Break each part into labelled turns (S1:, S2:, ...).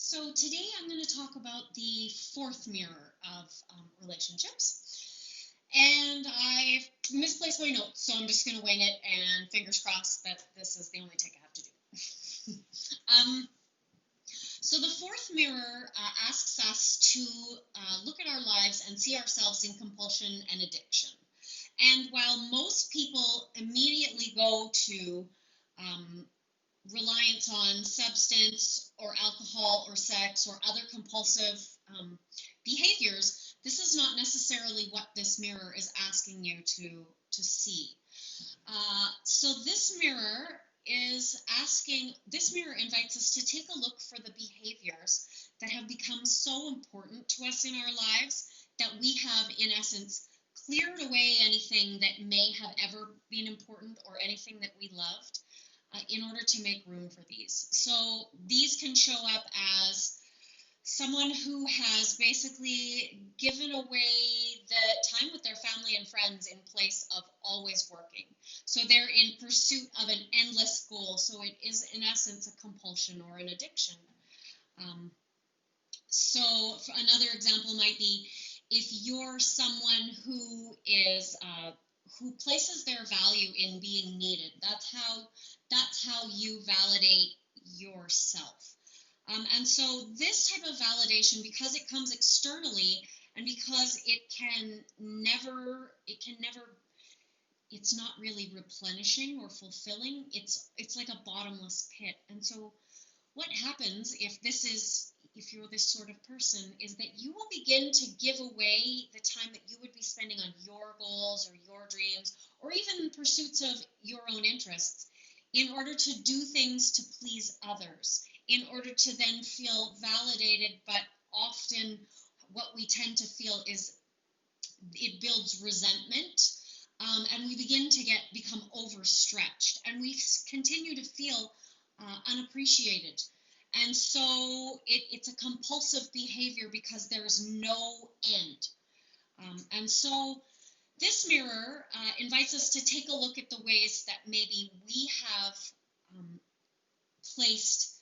S1: So today I'm going to talk about the fourth mirror of relationships. And I've misplaced my notes, so I'm just going to wing it and fingers crossed that this is the only take I have to do. So the fourth mirror asks us to look at our lives and see ourselves in compulsion and addiction. And while most people immediately go to reliance on substance or alcohol or sex or other compulsive behaviors, this is not necessarily what this mirror is asking you to see. So this mirror invites us to take a look for the behaviors that have become so important to us in our lives that we have, in essence, cleared away anything that may have ever been important or anything that we loved, in order to make room for these. So these can show up as someone who has basically given away the time with their family and friends in place of always working. So they're in pursuit of an endless goal. So it is, in essence, a compulsion or an addiction. So another example might be if you're someone who places their value in being needed. That's how you validate yourself. And so this type of validation, because it comes externally and because it's not really replenishing or fulfilling, it's like a bottomless pit. And so what happens if you're this sort of person is that you will begin to give away the time that you would be spending on your goals or your dreams or even pursuits of your own interests in order to do things to please others, in order to then feel validated. But often what we tend to feel is it builds resentment, and we begin to become overstretched, and we continue to feel unappreciated. And so it's a compulsive behavior because there's no end. And so this mirror invites us to take a look at the ways that maybe we have placed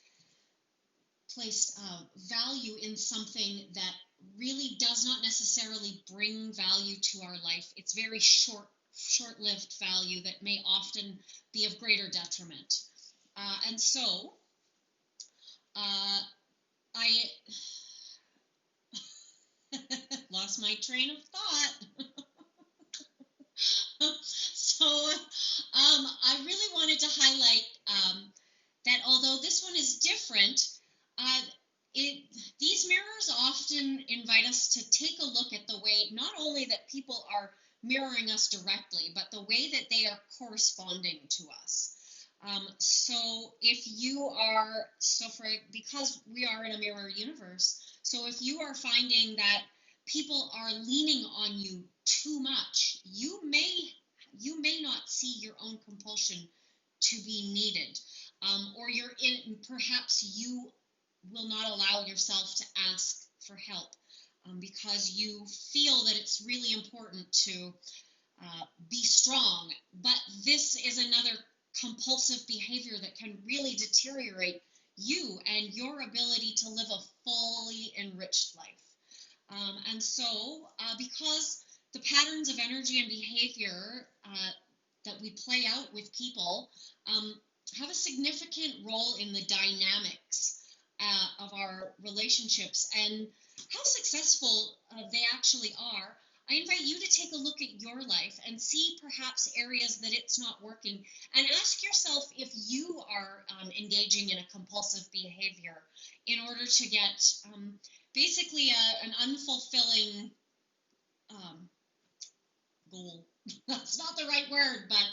S1: value in something that really does not necessarily bring value to our life. It's very short-lived value that may often be of greater detriment. And so I lost my train of thought. So I really wanted to highlight that although this one is different, these mirrors often invite us to take a look at the way not only that people are mirroring us directly, but the way that they are corresponding to us. So if you are, because we are in a mirror universe, so if you are finding that people are leaning on you too much, you may not see your own compulsion to be needed, or perhaps you will not allow yourself to ask for help because you feel that it's really important to be strong. But this is another compulsive behavior that can really deteriorate you and your ability to live a fully enriched life. And so because the patterns of energy and behavior that we play out with people have a significant role in the dynamics of our relationships and how successful they actually are, I invite you to take a look at your life and see perhaps areas that it's not working, and ask yourself if you are engaging in a compulsive behavior in order to get basically an unfulfilling goal. That's not the right word, but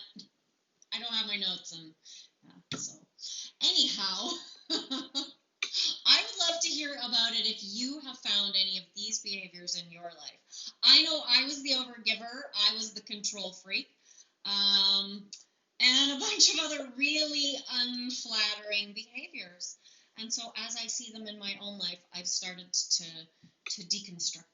S1: I don't have my notes, and so anyhow, I would love to hear about it if you have found any of these behaviors in your life. I know I was the overgiver, I was the control freak, and a bunch of other really unflattering behaviors. And so as I see them in my own life, I've started to deconstruct